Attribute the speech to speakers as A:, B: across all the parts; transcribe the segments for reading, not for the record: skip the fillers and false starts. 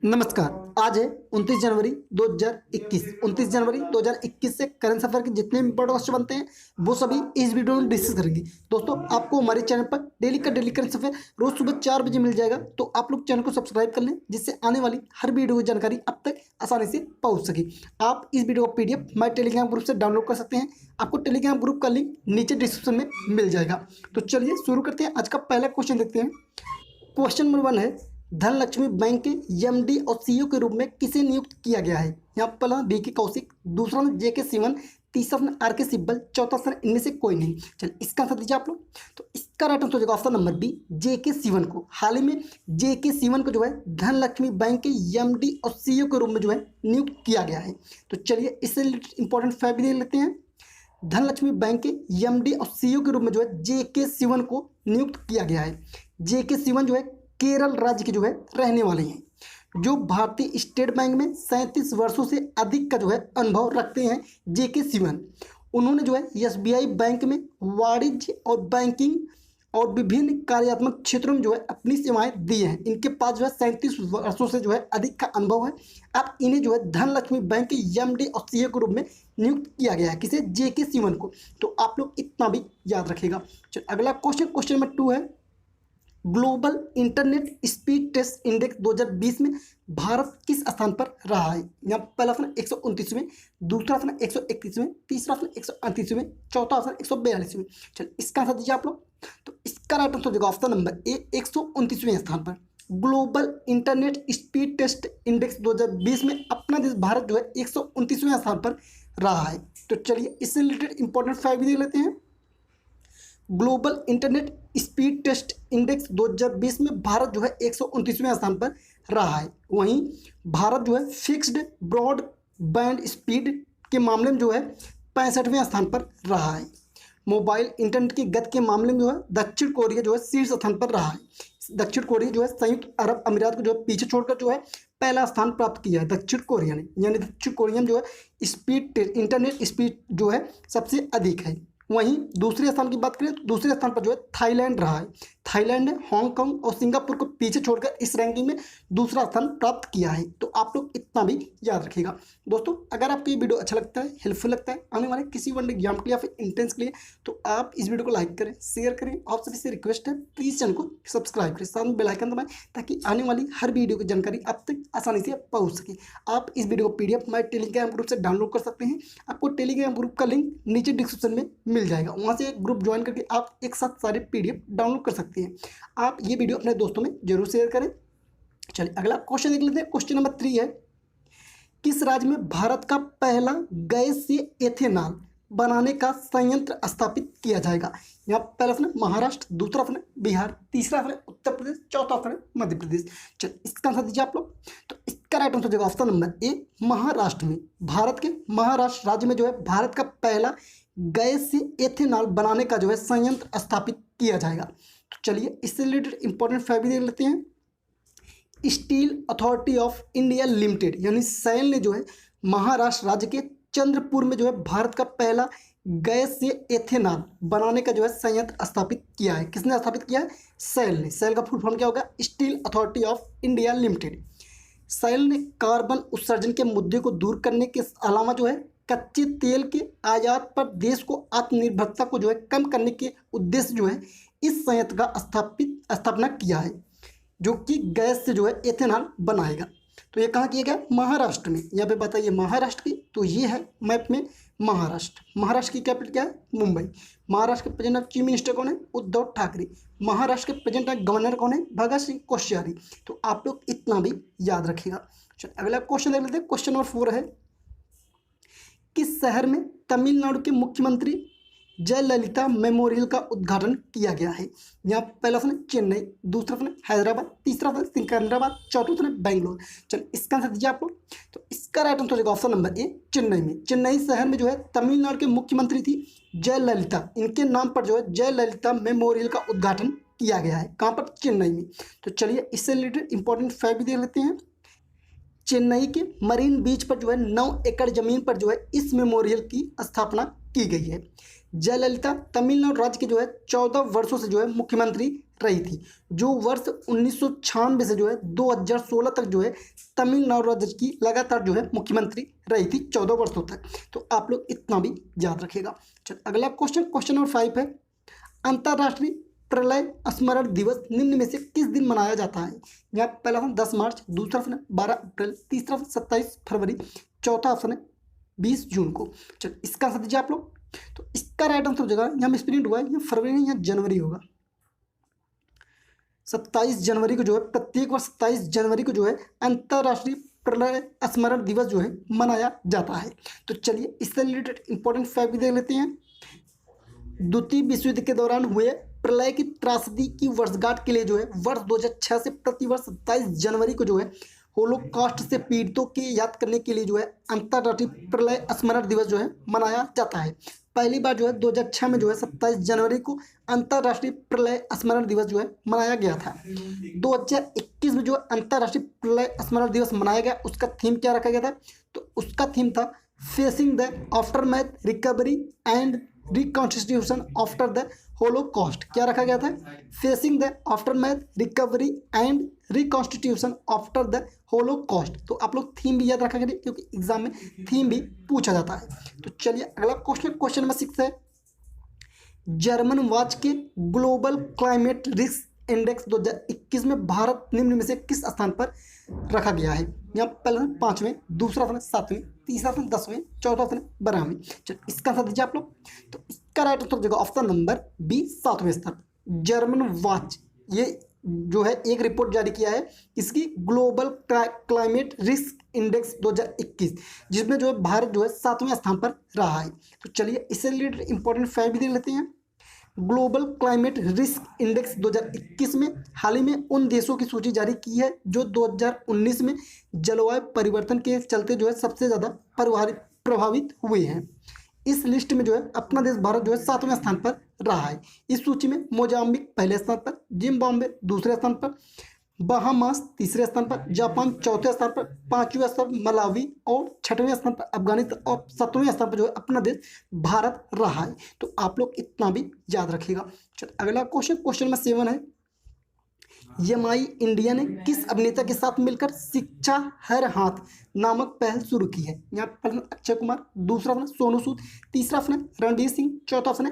A: नमस्कार। आज है 29 जनवरी 2021। 29 जनवरी 2021 से करंट अफेयर के जितने इंपॉर्टेंट क्वेश्चन बनते हैं वो सभी इस वीडियो में डिस्कस करेंगे। दोस्तों, आपको हमारे चैनल पर डेली का डेली करंट अफेयर रोज सुबह 4 बजे मिल जाएगा, तो आप लोग चैनल को सब्सक्राइब कर लें जिससे आने वाली हर वीडियो की जानकारी अब तक आसानी से पहुँच सके। आप इस वीडियो को PDF माई टेलीग्राम ग्रुप से डाउनलोड कर सकते हैं। आपको टेलीग्राम ग्रुप का लिंक नीचे डिस्क्रिप्शन में मिल जाएगा। तो चलिए शुरू करते हैं। आज का पहला क्वेश्चन देखते हैं। क्वेश्चन नंबर 1 है, धनलक्ष्मी बैंक के MD और CEO के रूप में किसे नियुक्त किया गया है? यहाँ पर पहला BK कौशिक, दूसरा JK सिवन, तीसरा RK सिब्बल, चौथा इनमें से कोई नहीं। चलिए इसका आंसर दीजिए आप लोग। तो इसका राइट आंसर हो जाएगा option number B, JK Sivan को। हाल ही में JK सिवन को जो है धनलक्ष्मी बैंक के MD और CEO के रूप में जो है नियुक्त किया गया है। तो चलिए इससे इंपॉर्टेंट फैक्ट भी देख लेते हैं। धनलक्ष्मी बैंक के MD और CEO के रूप में जो है JK सिवन को नियुक्त किया गया है। JK सिवन जो है केरल राज्य के जो है रहने वाले हैं, जो भारतीय स्टेट बैंक में 37 वर्षों से अधिक का जो है अनुभव रखते हैं। JK सिवन उन्होंने जो है SBI बैंक में वाणिज्य और बैंकिंग और विभिन्न कार्यात्मक क्षेत्रों में जो है अपनी सेवाएं दी हैं। इनके पास जो है 37 वर्षों से जो है अधिक का अनुभव है। अब इन्हें जो है धनलक्ष्मी बैंक के MD और CEO के रूप में नियुक्त किया गया है। किसे? JK सिवन को। तो आप लोग इतना भी याद रखिएगा। चलिए अगला क्वेश्चन नंबर 2 है, global internet speed test index 2020 में भारत किस स्थान पर रहा है? यहाँ पहला स्थान 129वें, दूसरा स्थान 131वें, तीसरा स्थान 138वें, चौथा स्थान 142वें। चलिए इसका आंसर दीजिए आप लोग। तो इसका राइट आंसर हो जाएगा ऑप्शन नंबर A, 129वें स्थान पर। Global internet speed test index 2020 में अपना देश भारत जो है 129वें स्थान पर रहा है। तो चलिए इससे रिलेटेड इंपॉर्टेंट फैक्ट भी देख लेते हैं। Global internet speed test index 2020 में भारत जो है 129वें स्थान पर रहा है। वहीं भारत जो है फिक्स्ड ब्रॉडबैंड स्पीड के मामले में जो है 65वें स्थान पर रहा है। मोबाइल इंटरनेट की गति के मामले में जो है दक्षिण कोरिया जो है शीर्ष स्थान पर रहा है। दक्षिण कोरिया जो है संयुक्त अरब अमीरात को जो है पीछे छोड़कर जो है पहला स्थान प्राप्त किया है दक्षिण कोरिया ने। यानी दक्षिण कोरिया में जो है स्पीड इंटरनेट स्पीड जो है सबसे अधिक है। वहीं दूसरे स्थान की बात करें तो दूसरे स्थान पर जो है थाईलैंड रहा है। थाईलैंड ने हांगकांग और सिंगापुर को पीछे छोड़कर इस रैंकिंग में दूसरा स्थान प्राप्त किया है। तो आप लोग इतना भी याद रखिएगा। दोस्तों, अगर आपको ये वीडियो अच्छा लगता है, हेल्पफुल लगता है आने वाले किसी वन एग्जाम के लिए या फिर इंट्रेंस के लिए, तो आप इस वीडियो को लाइक करें, शेयर करें। आप सभी से रिक्वेस्ट है प्लीज़ चैनल को सब्सक्राइब करें, साथ में बेल आइकन दबाएं ताकि आने वाली हर वीडियो की जानकारी आप तक आसानी से पहुँच सके। आप इस वीडियो को PDF माई टेलीग्राम ग्रुप से डाउनलोड कर सकते हैं। आपको टेलीग्राम ग्रुप का लिंक नीचे डिस्क्रिप्शन में मिल जाएगा। वहाँ से ग्रुप ज्वाइन करके आप एक साथ सारे PDF डाउनलोड कर सकते हैं। आप ये वीडियो अपने दोस्तों में जरूर शेयर करें। चलिए अगला क्वेश्चन देख लेते हैं। क्वेश्चन नंबर 3 है, किस राज्य में भारत का पहला गैस से एथेनॉल बनाने का संयंत्र स्थापित किया जाएगा? यहाँ पहला स्थान महाराष्ट्र, दूसरा स्थान बिहार, तीसरा स्थान उत्तर प्रदेश, चौथा स्थान मध्य प्रदेश। चलिए इसका आंसर दीजिए आप लोग। तो इसका राइट आंसर हो जाएगा ऑप्शन नंबर A, महाराष्ट्र में। भारत के महाराष्ट्र राज्य में जो है भारत का पहला गैस से एथेनॉल बनाने का जो है संयंत्र स्थापित किया जाएगा। तो चलिए इससे रिलेटेड इंपॉर्टेंट फैक्ट भी देख लेते हैं। Steel authority of India limited यानी सैल ने जो है महाराष्ट्र राज्य के चंद्रपुर में जो है भारत का पहला गैस से एथेनॉल बनाने का जो है संयंत्र स्थापित किया है। किसने स्थापित किया है? सैल ने। सैल का फुल फॉर्म क्या होगा? Steel authority of India limited. SAIL ने कार्बन उत्सर्जन के मुद्दे को दूर करने के अलावा जो है कच्चे तेल के आयात पर देश को आत्मनिर्भरता को जो है कम करने के उद्देश्य जो है इस संयंत्र का स्थापना किया है, जो कि गैस से जो है एथेनॉल बनाएगा। तो ये कहाँ किया गया? महाराष्ट्र में। यहाँ पे बताइए महाराष्ट्र की, तो ये है मैप में महाराष्ट्र। महाराष्ट्र की कैपिटल क्या है? मुंबई। महाराष्ट्र के प्रेजेंट चीफ मिनिस्टर कौन है? उद्धव ठाकरे। महाराष्ट्र के प्रेजेंट गवर्नर कौन है? भगत सिंह कोश्यारी। तो आप लोग इतना भी याद रखिएगा। चलिए अगला क्वेश्चन देख लेते हैं। क्वेश्चन नंबर 4 है, किस शहर में तमिलनाडु के मुख्यमंत्री जयललिता मेमोरियल का उद्घाटन किया गया है? यहाँ पहला स्थान चेन्नई, दूसरा स्थान हैदराबाद, तीसरा स्थान सिकंदराबाद, चौथा स्थान बेंगलोर। चलिए इसका आंसर दीजिए आप लोग। तो इसका राइट आंसर हो जाएगा ऑप्शन नंबर A, चेन्नई में। चेन्नई शहर में जो है तमिलनाडु के मुख्यमंत्री थी जयललिता, इनके नाम पर जो है जयललिता मेमोरियल का उद्घाटन किया गया है। कहाँ पर? चेन्नई में। तो चलिए इससे रिलेटेड इंपॉर्टेंट फैक्ट भी देख लेते हैं। चेन्नई के मरीन बीच पर जो है 9 एकड़ जमीन पर जो है इस मेमोरियल की स्थापना की गई है। जयललिता तमिलनाडु राज्य के जो है 14 वर्षों से जो है मुख्यमंत्री रही थी, जो वर्ष 1996 से जो है 2016 तक जो है तमिलनाडु राज्य की लगातार जो है मुख्यमंत्री रही थी 14 वर्षों तक। तो आप लोग इतना भी याद रखिएगा। चल अगला क्वेश्चन नंबर 5 है, अंतर्राष्ट्रीय प्रलय स्मरण दिवस निम्न में से किस दिन मनाया जाता है? यहाँ पहला ऑप्शन 10 मार्च, दूसरा ऑप्शन है 12 अप्रैल, तीसरा ऑप्शन 27 फरवरी, चौथा ऑप्शन है 20 जून को। चल इसका आंसर दीजिए आप लोग। तो इसका राइट आंसर हो जाएगा, यहाँ मिसप्रिंट हुआ है, यहाँ फरवरी नहीं, यहाँ जनवरी होगा। 27 जनवरी को जो है प्रत्येक वर्ष 27 जनवरी को जो है अंतर्राष्ट्रीय प्रलय स्मरण दिवस जो है मनाया जाता है। तो चलिए इससे रिलेटेड इंपॉर्टेंट फैक्ट भी देख लेते हैं। द्वितीय विश्व युद्ध के दौरान हुए प्रलय की त्रासदी की वर्षगांठ के लिए जो है वर्ष 2006 से प्रतिवर्ष 27 जनवरी को जो है होलोकॉस्ट से पीड़ितों की याद करने के लिए जो है अंतर्राष्ट्रीय प्रलय स्मरण दिवस जो है मनाया जाता है। पहली बार जो है 2006 में जो है 27 जनवरी को अंतर्राष्ट्रीय प्रलय स्मरण दिवस जो है मनाया गया था। 2021 में जो अंतर्राष्ट्रीय प्रलय स्मरण दिवस मनाया गया, उसका थीम क्या रखा गया था? तो उसका थीम था facing the aftermath recovery and reconstitution after the Holocaust. क्या रखा गया था? Facing the aftermath recovery and reconstitution after the Holocaust. तो आप लोग थीम भी याद रखा करिए, क्योंकि एग्जाम में थीम भी पूछा जाता है। तो चलिए अगला क्वेश्चन नंबर 6 है, जर्मन वॉच के ग्लोबल क्लाइमेट रिस्क इंडेक्स 2021 में भारत निम्न में से किस स्थान पर रखा गया है? यहाँ पहला 5वें, दूसरा स्थान 7वें, तीसरा स्थान 10वें, चौथा स्थान 12वें। चलो इसका आंसर दीजिए आप लोग। तो इसका राइट आंसर हो जाएगा ऑप्शन नंबर बी, 7वें स्थान। जर्मन वॉच ये जो है एक रिपोर्ट जारी किया है इसकी ग्लोबल क्लाइमेट रिस्क इंडेक्स 2021, जिसमें जो है भारत जो है 7वें स्थान पर रहा है। तो चलिए इससे रिलेटेड इंपॉर्टेंट फैक्ट भी देख लेते हैं। ग्लोबल क्लाइमेट रिस्क इंडेक्स 2021 में हाल ही में उन देशों की सूची जारी की है जो 2019 में जलवायु परिवर्तन के चलते जो है सबसे ज़्यादा प्रभावित हुए हैं। इस लिस्ट में जो है अपना देश भारत जो है 7वें स्थान पर रहा है। इस सूची में मोजाम्बिक पहले स्थान पर, जिम्बाब्वे दूसरे स्थान पर, बहामास तीसरे स्थान पर, जापान चौथे स्थान पर, 5वें स्थान पर मलावी और 6वें स्थान पर अफगानिस्तान और 7वें स्थान पर जो है अपना देश भारत रहा है। तो आप लोग इतना भी याद रखिएगा। चलिए अगला क्वेश्चन नंबर 7 है, एमआई इंडिया ने किस अभिनेता के साथ मिलकर शिक्षा हर हाथ नामक पहल शुरू की है? यहाँ पहला अक्षय कुमार, दूसरा अपना सोनू सूद, तीसरा अपना रणवीर सिंह, चौथा अपना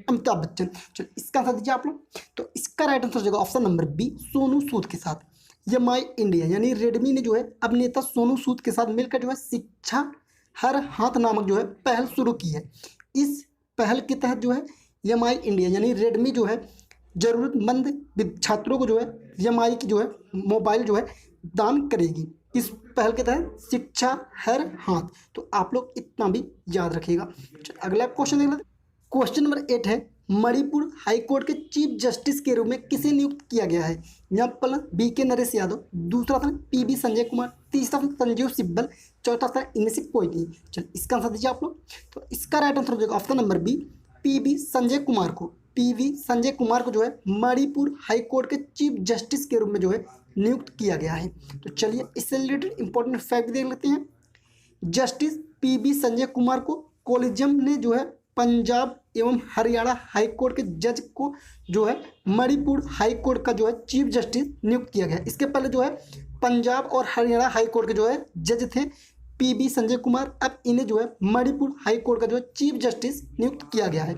A: अमिताभ बच्चन। चलो इसका आंसर दीजिए आप लोग। तो इसका राइट आंसर हो जाएगा option number B, Sonu Sood के साथ। एमआई इंडिया यानी रेडमी ने जो है अभिनेता सोनू सूद के साथ मिलकर जो है शिक्षा हर हाथ नामक जो है पहल शुरू की है। इस पहल के तहत जो है एमआई इंडिया यानी रेडमी जो है जरूरतमंद छात्रों को जो है एमआई की जो है मोबाइल जो है दान करेगी। इस पहल के तहत शिक्षा हर हाथ। तो आप लोग इतना भी याद रखिएगा। अगला क्वेश्चन देख लेते। क्वेश्चन नंबर 8 है, मणिपुर हाईकोर्ट के चीफ जस्टिस के रूप में किसे नियुक्त किया गया है? यहाँ पहला बीके नरेश यादव, दूसरा था पीबी संजय कुमार, तीसरा था संजीव सिब्बल, चौथा था इनमें से कोई नहीं। चलिए इसका आंसर दीजिए आप लोग। तो इसका राइट आंसर हो जाएगा option number B, PB Sanjay Kumar को। पीवी संजय कुमार को जो है मणिपुर हाईकोर्ट के चीफ जस्टिस के रूप में जो है नियुक्त किया गया है। तो चलिए इससे रिलेटेड इंपॉर्टेंट फैक्ट देख लेते हैं। जस्टिस पीबी संजय कुमार को कोलिजियम ने जो है पंजाब एवं हरियाणा हाईकोर्ट के जज को जो है मणिपुर हाईकोर्ट का जो है चीफ जस्टिस नियुक्त किया गया। इसके पहले जो है पंजाब और हरियाणा हाईकोर्ट के जो है जज थे पीबी संजय कुमार। अब इन्हें जो है मणिपुर हाईकोर्ट का जो है चीफ जस्टिस नियुक्त किया गया है।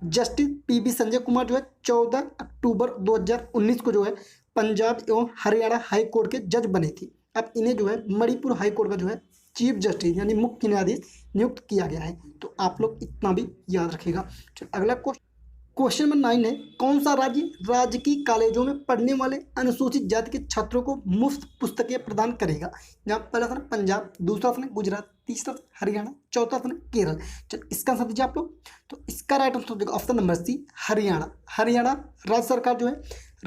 A: जस्टिस पीबी संजय कुमार जो है 14 अक्टूबर 2019 को जो है पंजाब एवं हरियाणा हाई कोर्ट के जज बने थे। अब इन्हें जो है मणिपुर हाई कोर्ट का जो है चीफ जस्टिस यानी मुख्य न्यायाधीश नियुक्त किया गया है। तो आप लोग इतना भी याद रखिएगा। अगला क्वेश्चन नंबर 9 है, कौन सा राज्य राजकीय कॉलेजों में पढ़ने वाले अनुसूचित जाति के छात्रों को मुफ्त पुस्तकें प्रदान करेगा? यहाँ पहला था पंजाब, दूसरा था गुजरात, तीसरा हरियाणा, चौथा था केरल। चल इसका आंसर दीजिए आप लोग। तो इसका राइट आंसर हो जाएगा option number C, Haryana. Haryana राज्य सरकार जो है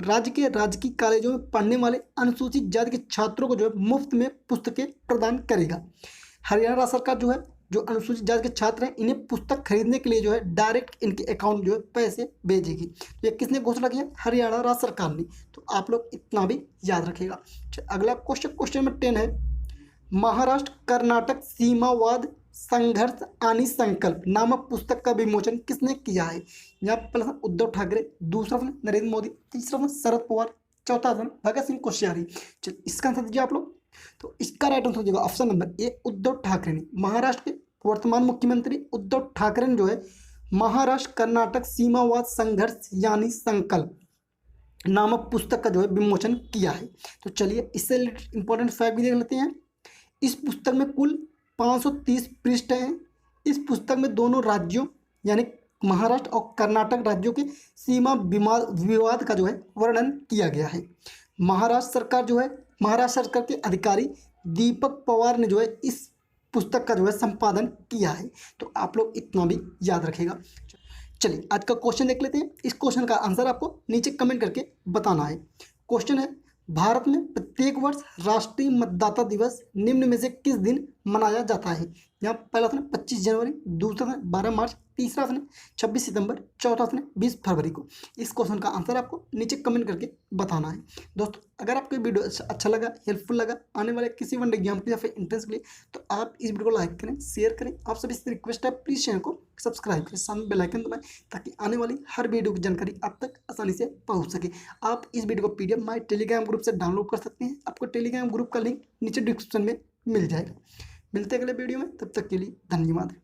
A: राज्य के राजकीय कॉलेजों में पढ़ने वाले अनुसूचित जाति के छात्रों को जो है मुफ्त में पुस्तकें प्रदान करेगा। हरियाणा राज्य सरकार जो है जो अनुसूचित जाति के छात्र हैं इन्हें पुस्तक खरीदने के लिए जो है डायरेक्ट इनके अकाउंट जो है पैसे भेजेगी। तो ये किसने घोषणा किया? हरियाणा राज्य सरकार ने। तो आप लोग इतना भी याद रखिएगा। अगला क्वेश्चन नंबर 10 है, महाराष्ट्र कर्नाटक सीमावाद संघर्ष आनी संकल्प नामक पुस्तक का विमोचन किसने किया है? यहाँ पर पहला ऑप्शन उद्धव ठाकरे, दूसरा ऑप्शन नरेंद्र मोदी, तीसरा ऑप्शन शरद पवार, चौथा ऑप्शन भगत सिंह कोश्यारी। चलिए इसका आंसर दीजिए आप लोग। तो इसका राइट आंसर हो जाएगा option number A, Uddhav Thackeray ने। महाराष्ट्र के वर्तमान मुख्यमंत्री उद्धव ठाकरे ने जो है महाराष्ट्र कर्नाटक सीमावाद संघर्ष यानी संकल्प नामक पुस्तक का जो है विमोचन किया है। तो चलिए इससे रिलेटेड इंपॉर्टेंट फैक्ट भी देख लेते हैं। इस पुस्तक में कुल 530 पृष्ठ हैं। इस पुस्तक में दोनों राज्यों यानी महाराष्ट्र और कर्नाटक राज्यों के सीमा विवाद का जो है वर्णन किया गया है। महाराष्ट्र सरकार के अधिकारी दीपक पवार ने जो है इस पुस्तक का जो है संपादन किया है। तो आप लोग इतना भी याद रखेगा। चलिए आज का क्वेश्चन देख लेते हैं। इस क्वेश्चन का आंसर आपको नीचे कमेंट करके बताना है। क्वेश्चन है, भारत में प्रत्येक वर्ष राष्ट्रीय मतदाता दिवस निम्न में से किस दिन मनाया जाता है? यहाँ पहला ऑप्शन 25 जनवरी, दूसरा ऑप्शन 12 मार्च, तीसरा ऑप्शन 26 सितंबर, चौथा ऑप्शन 20 फरवरी को। इस क्वेश्चन का आंसर आपको नीचे कमेंट करके बताना है। दोस्तों अगर आपको वीडियो अच्छा लगा, हेल्पफुल लगा आने वाले किसी वन एग्जाम के या फिर इंट्रेंस के लिए, तो आप इस वीडियो को लाइक करें, शेयर करें। आप सभी से रिक्वेस्ट है प्लीज़ चैनल को सब्सक्राइब करें, सामने बेल आइकन दबाएं ताकि आने वाली हर वीडियो की जानकारी आप तक आसानी से पहुंच सके। आप इस वीडियो को PDF माई टेलीग्राम ग्रुप से डाउनलोड कर सकते हैं। आपको टेलीग्राम ग्रुप का लिंक नीचे डिस्क्रिप्शन में मिल जाएगा। मिलते हैं अगले वीडियो में, तब तक के लिए धन्यवाद।